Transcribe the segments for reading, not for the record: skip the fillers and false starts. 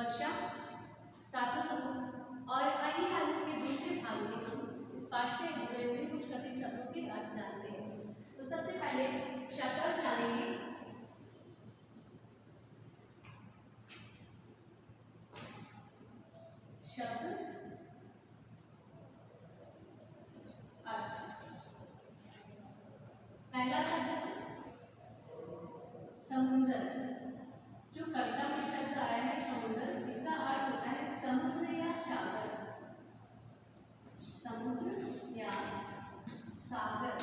वर्षा, सातों समुद्र। और आइए आज इसके दूसरे भाग में हम इस पाठ से जुड़े हुए कुछ कठिन शब्दों के अर्थ जानते हैं। तो सबसे पहले शब्द जानेंगे। शब्द अर्थ। पहला शब्द समुद्र। जो कविता में शब्द आया है समुद्र, इसका अर्थ होता है समुद्र या सागर। समुद्र या सागर।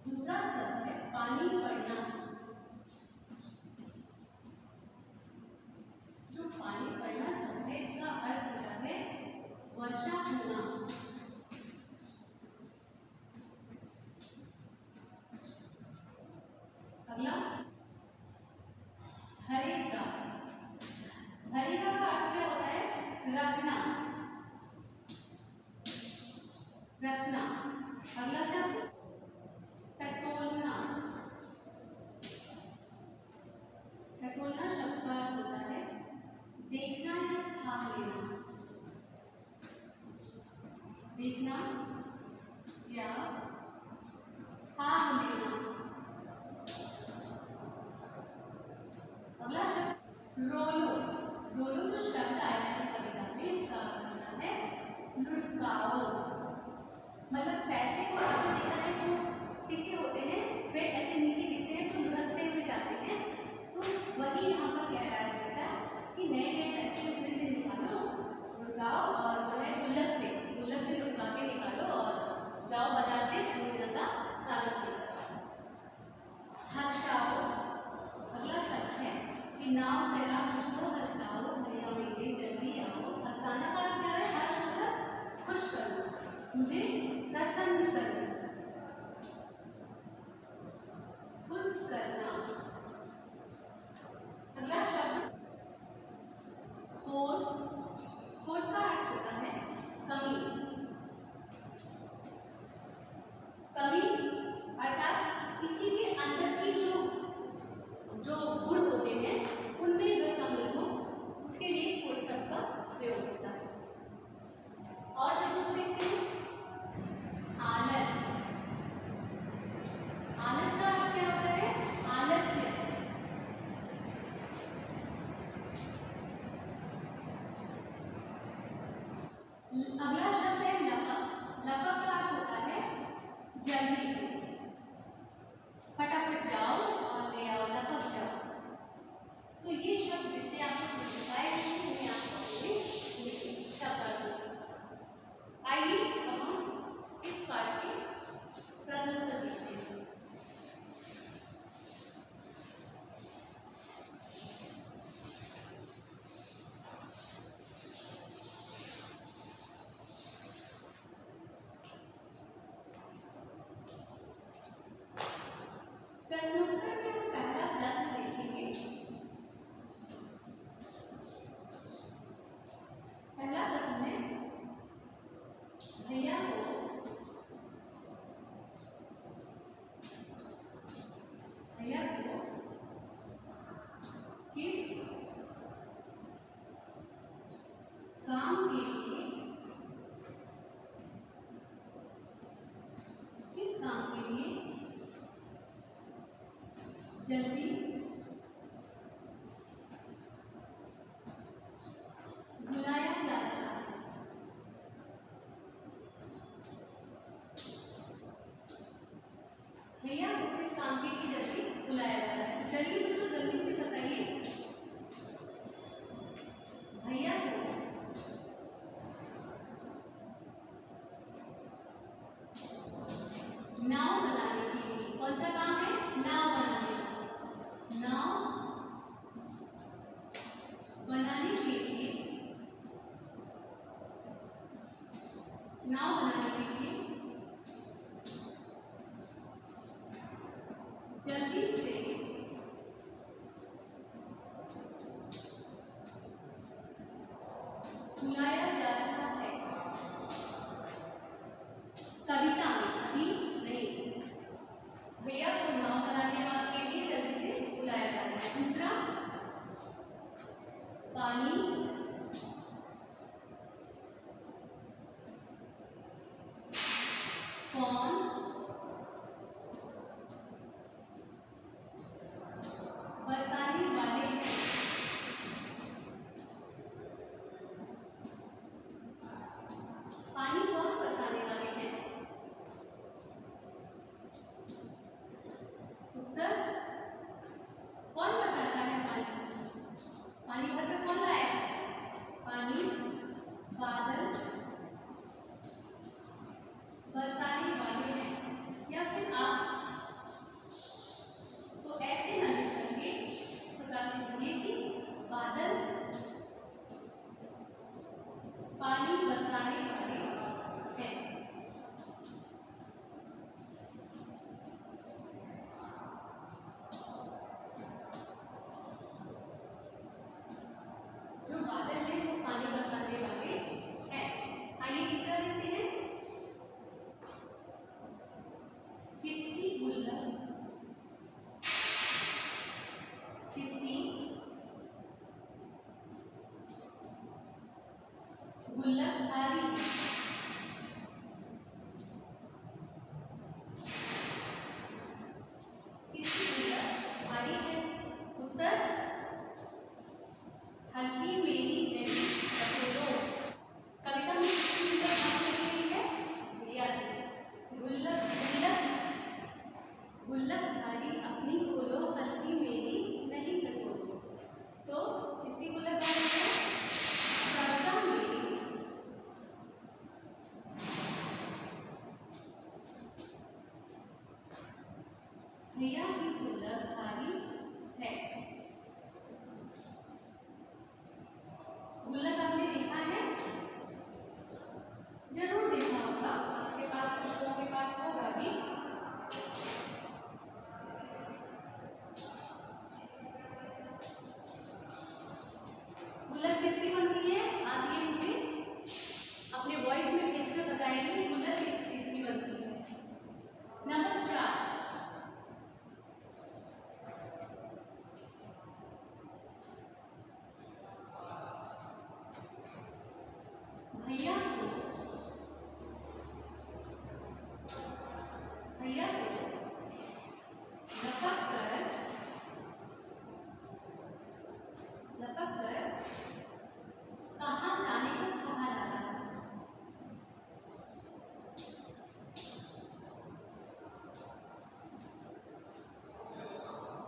दूसरा शब्द है पानी पड़ना। जो पानी पड़ना शब्द है इसका अर्थ होता है वर्षा होना। अगला हरेगा। हरेगा का अर्थ क्या होता है? रखना, रखना। अगला शब्द टटोलना। टटोलना शब्द का अर्थ होता है देखना या था लेना। देखना या था लेना। अगला शब्द रोलो। रोलो जो शब्द आया है कविता में इसका अर्थ होता है लुढ़काओ। मतलब पैसे को आपने देखा है जो सिक्के होते हैं वे ऐसे नीचे गिरते हैं तो लुढ़कते हुए जाते हैं, तो वही यहाँ पर कह रहा है बच्चा कि नए नए पैसे उसमें से निकालो, लुढ़काओ और जो है गुल्लक से लुढ़का के निकालो और जाओ बाजार से रंग बिरंगा कागज लेकर। हर्षाओ। अगला शब्द है कि नाव तेरा मुझको हर्षाओ, भैया मेरे जल्दी आओ। हर्षाना का अर्थ क्या है? हर्ष मतलब खुश करना, मुझे प्रसन्न करना, खुश करना। अगला शब्द खोट। खोट का अर्थ होता है कमी। कमी अर्थात किसी के अंदर की जो गुण होते हैं उनमें अगर कमी हो उसके लिए खोट शब्द का प्रयोग होता है। और शब्दों को देखते हैं। आलस। आलस का अर्थ क्या होता है? आलस्य। अगला शब्द है लपक। लपक का अर्थ होता है जल्दी से, फटाफट जाओ और ले आओ, लपक जाओ। तो ये शब्द जितने आपको सिखाए गए हैं उन्हें आपको शब्द अर्थ। आइए अब हम इस पाठ के प्रश्नोत्तर देखते हैं। प्रश्नोत्तर में हम पहला प्रश्न देखेंगे। पहला प्रश्न है भैया को किस काम के लिए जल्दी बुलाया जा रहा है? भैया को किस काम के लिए जल्दी बुलाया जा रहा है? चलिए बच्चों जल्दी से बताइए। भैया को नाव बनाने के लिए, कौन सा काम है? नाव बनाने का। कौन बरसाने वाले हैं? पानी कौन बरसाने वाले हैं? उत्तर, कौन बरसाता है पानी? पानी घर में कौन लाया है? पानी बादल बरसाने वाले हैं। या फिर आप तो ऐसे ना लिख करके इस प्रकार से लिखिए कि बादल पानी बरसाने वाले हैं। जो बादल है वो पानी बरसाने वाले हैं। आइए तीसरा देखते हैं। किसकी गुल्लक किसकी गुल्लक भारी है? किसकी गुल्लक भारी है? उत्तर, हल्की मेरी नैनी पटोलो। कविता में किसकी गुल्लक भारी लगी हुई है? भैया की। गुल्लक गुल्लक गुल्लक भारी अपनी खोलो, हल्की मेरी नहीं पटोलो। तो किसकी गुल्लक भारी है? कविता मेरी भैया की गुल्लक भारी है। गुल्लक आपने देखा है? जरूर देखा होगा, आपके पास कुछ लोगों के पास होगा भी। गुल्लक किसकी बनती है? आप ये मुझे अपने वॉइस में भेजकर बताएंगे गुल्लक किस चीज की बनती है। नंबर 4, भैया को लपक कर कहाँ जाने को कहा जाता है?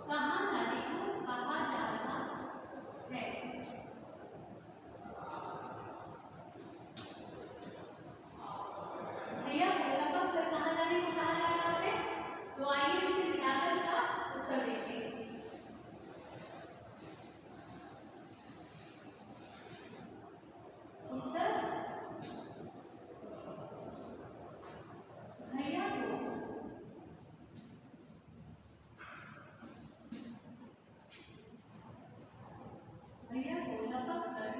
कहाँ जाने को कहा जाता है? भैया को लपक कर कहाँ जाने को कहा जाता है? तो आइए इसे मिलाकर इसका उत्तर देखते हैं। उत्तर, भैया को लपक कर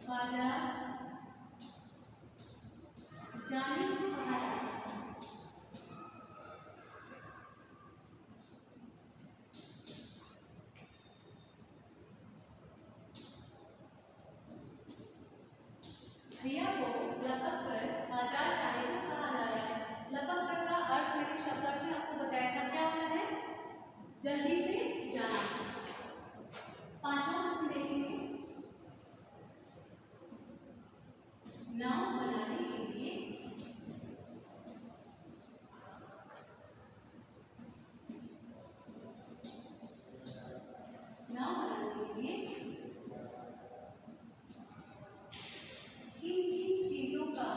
बाजार जाने को कहा जाता है। भैया को लपक कर बाजार जाने को कहा जा रहा है। लपक कर का अर्थ मैंने शब्दार्थ में आपको बताया था, क्या होता है? जल्दी से जाना। पांचवा प्रश्न देखेंगे। नाव बनाने के लिए किन किन चीजों का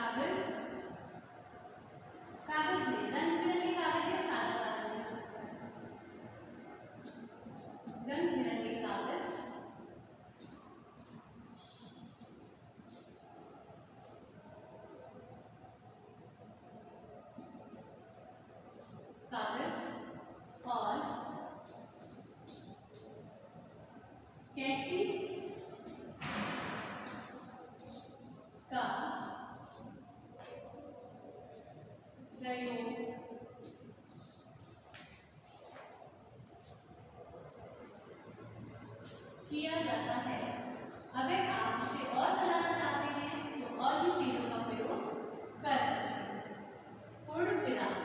कागज, कागज में रंग बिरंगे कागज या सादा कागज, रंग बिरंगे कागज, कागज और कैंची का प्रयोग किया जाता है। अगर आप उसे और सजाना चाहते हैं तो और भी चीजों का प्रयोग कर सकते हैं। पूर्ण विराम,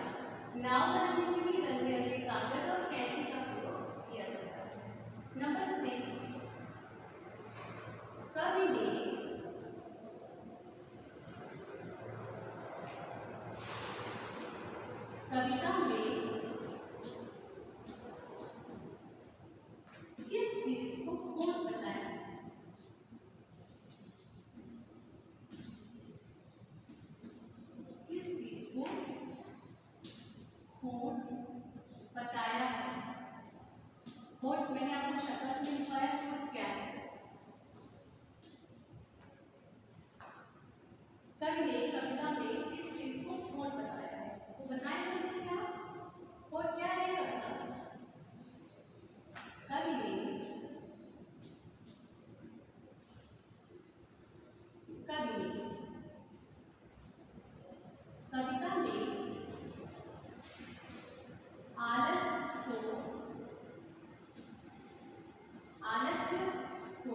नाव बनाने के लिए रंग बिरंगे कागज और कैंची का प्रयोग किया जाता है। नंबर 6, कवि ने कविता में किस चीज को पूर्ण बताया? किस चीज को पूर्ण बताया है? होठ मैंने आपको शक्ल में लिखवाया, होठ क्या है? कवि ने कविता में किस चीज को पूर्ण बताया है? तो बताएं जल्दी से आप, होठ क्या है कविता में? कवि ने कविता में आलस्य को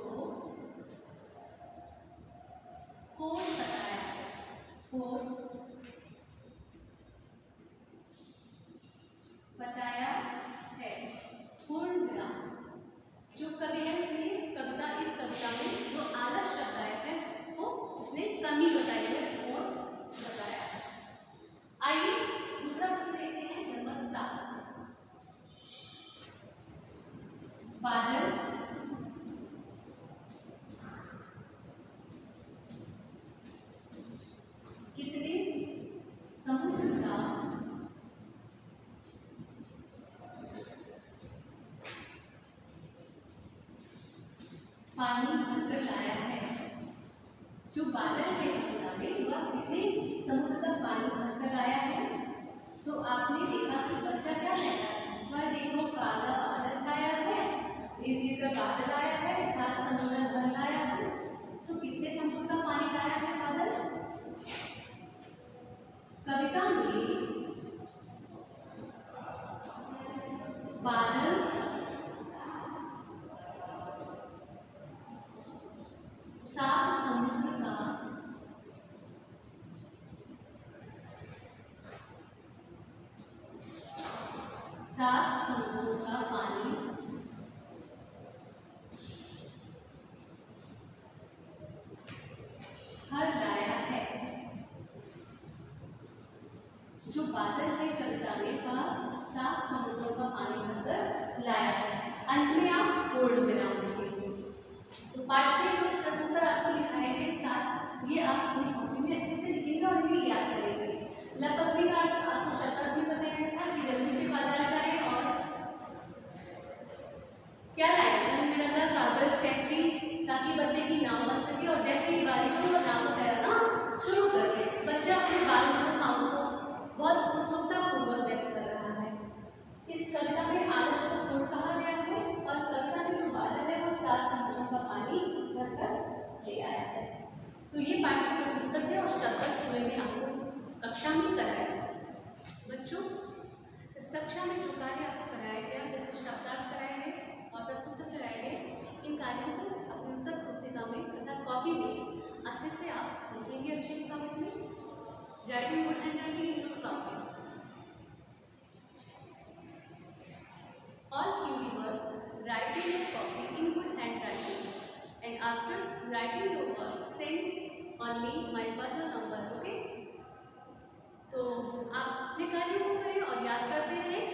पूर्ण बताया है। पूर्ण बताया है। पूर्ण विराम, जो कवि है उसने कविता, इस कविता में जो आलस शब्द आया है उसको उसने कमी बताई है, पूर्ण बताया है। आइए दूसरा प्रश्न देखते हैं, नंबर 7, बादल कितने समुद्र का पानी भरकर लाया है? जो बादल है कविता में वह कितने समुद्र का पानी भरकर लाया है? तो आपने देखा कि बच्चा क्या कहता है, वह देखो काला बादल छाया है, धीरे का बादल आया है, 7 समुद्र भर लाया है। तो कितने समुद्र का पानी लाया है बादल? कविता में बादल 7 समुद्र का पानी भर लाया है। जो बादल है कविता में वह 7 समुद्रों का पानी भरकर लाया है। अंत में आप पूर्ण विराम लिखेंगे। तो पाठ से जो प्रश्नोत्तर आपको लिखा है ये 7, ये आप अपनी कॉपी में अच्छे से लिखेंगे और इन्हें याद करेंगे। लगभग का आपको शब्द भी बताया था कि जल्दी से बाजार जाए और क्या लाए, रंग बिरंगा कागज, कैंची, ताकि बच्चे की नाव बन सके। और जैसे ही बारिश हो और नाव को तैरना शुरू कर दे। बच्चा अपने बाल मनोकामों को बहुत उत्सुकता पूर्वक व्यक्त कर रहा है। इस कविता में आलस को पूर्ण कहा गया है और कविता में जो बादल है वो 7 समुद्रों का पानी भरकर ले आया है। तो ये पाठ के प्रश्नोत्तर थे और शब्द जो मैंने आपको इस कक्षा में कराया। बच्चों, इस कक्षा में जो कार्य आपको कराया गया, जैसे शब्दार्थ कराए गए और प्रश्नोत्तर कराए गए, इन कार्यों को अपनी उत्तर पुस्तिका में अर्थात कॉपी में अच्छे से आप लिखेंगे। अच्छे लिखावट में writing good hand writing in good copy. All Hindi work, writing your copy in good handwriting, and after writing your work, send on me my personal number. Okay? तो आप अपने कार्यों को करें और याद करते रहें।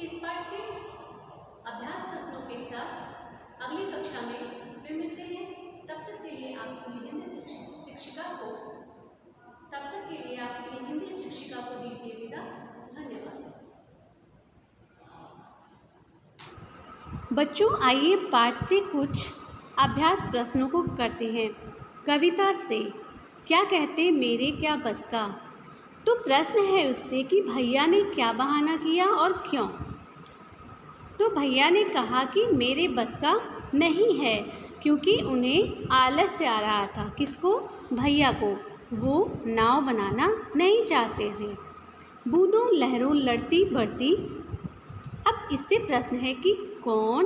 इस पाठ के अभ्यास प्रश्नों के साथ अगली कक्षा में फिर मिलते हैं। तब तक के लिए आप अपनी हिंदी शिक्षिका को दीजिए विदा। धन्यवाद। बच्चों, आइए पाठ से कुछ अभ्यास प्रश्नों को करते हैं। कविता से क्या कहते मेरे क्या बस का। तो प्रश्न है उससे कि भैया ने क्या बहाना किया और क्यों। तो भैया ने कहा कि मेरे बस का नहीं है, क्योंकि उन्हें आलस्य आ रहा था। किसको? भैया को। वो नाव बनाना नहीं चाहते थे। बूंदों लहरों लड़ती बढ़ती। अब इससे प्रश्न है कि कौन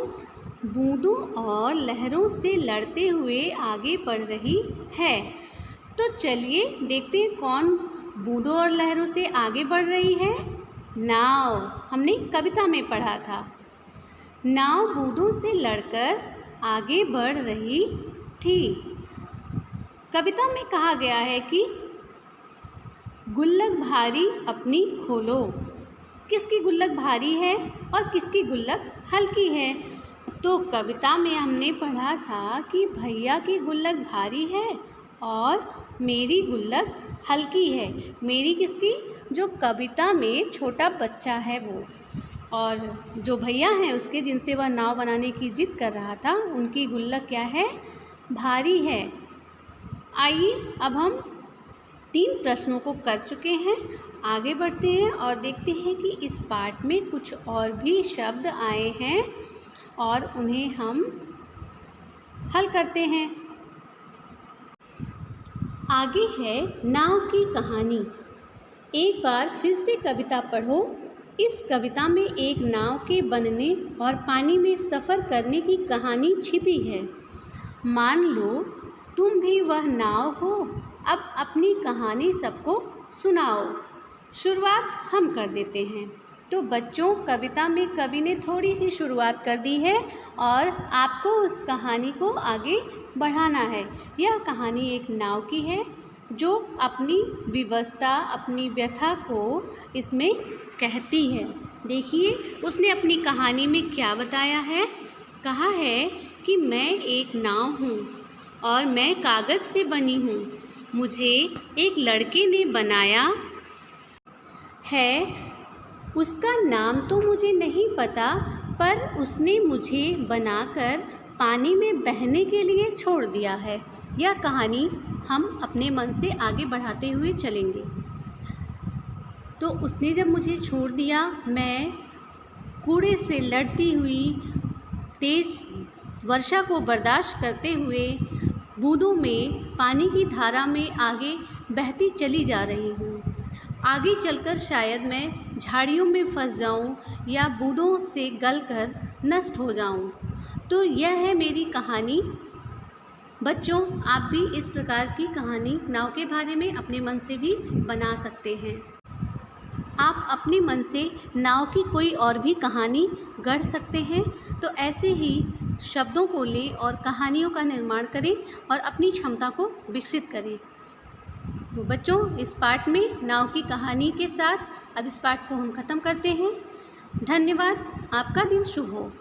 बूंदों और लहरों से लड़ते हुए आगे बढ़ रही है। तो चलिए देखते हैं कौन बूंदों और लहरों से आगे बढ़ रही है। नाव, हमने कविता में पढ़ा था। नाव बूंदों से लड़कर आगे बढ़ रही थी। कविता में कहा गया है कि गुल्लक भारी अपनी खोलो। किसकी गुल्लक भारी है और किसकी गुल्लक हल्की है। तो कविता में हमने पढ़ा था कि भैया की गुल्लक भारी है और मेरी गुल्लक हल्की है। मेरी किसकी? जो कविता में छोटा बच्चा है वो, और जो भैया हैं उसके, जिनसे वह नाव बनाने की जिद कर रहा था, उनकी गुल्लक क्या है? भारी है। आइए अब हम 3 प्रश्नों को कर चुके हैं। आगे बढ़ते हैं और देखते हैं कि इस पाठ में कुछ और भी शब्द आए हैं और उन्हें हम हल करते हैं। आगे है नाव की कहानी। एक बार फिर से कविता पढ़ो। इस कविता में एक नाव के बनने और पानी में सफ़र करने की कहानी छिपी है। मान लो तुम भी वह नाव हो। अब अपनी कहानी सबको सुनाओ। शुरुआत हम कर देते हैं। तो बच्चों, कविता में कवि ने थोड़ी सी शुरुआत कर दी है और आपको उस कहानी को आगे बढ़ाना है। यह कहानी एक नाव की है जो अपनी विवशता, अपनी व्यथा को इसमें कहती है। देखिए उसने अपनी कहानी में क्या बताया है। कहा है कि मैं एक नाव हूँ और मैं कागज़ से बनी हूँ। मुझे एक लड़के ने बनाया है। उसका नाम तो मुझे नहीं पता, पर उसने मुझे बनाकर पानी में बहने के लिए छोड़ दिया है। यह कहानी हम अपने मन से आगे बढ़ाते हुए चलेंगे। तो उसने जब मुझे छोड़ दिया, मैं कूड़े से लड़ती हुई तेज़ वर्षा को बर्दाश्त करते हुए बूंदों में, पानी की धारा में आगे बहती चली जा रही हूँ। आगे चलकर शायद मैं झाड़ियों में फंस जाऊँ या बूंदों से गलकर नष्ट हो जाऊँ। तो यह है मेरी कहानी। बच्चों, आप भी इस प्रकार की कहानी नाव के बारे में अपने मन से भी बना सकते हैं। आप अपने मन से नाव की कोई और भी कहानी गढ़ सकते हैं। तो ऐसे ही शब्दों को लें और कहानियों का निर्माण करें और अपनी क्षमता को विकसित करें। तो बच्चों, इस पाठ में नाव की कहानी के साथ अब इस पाठ को हम ख़त्म करते हैं। धन्यवाद। आपका दिन शुभ हो।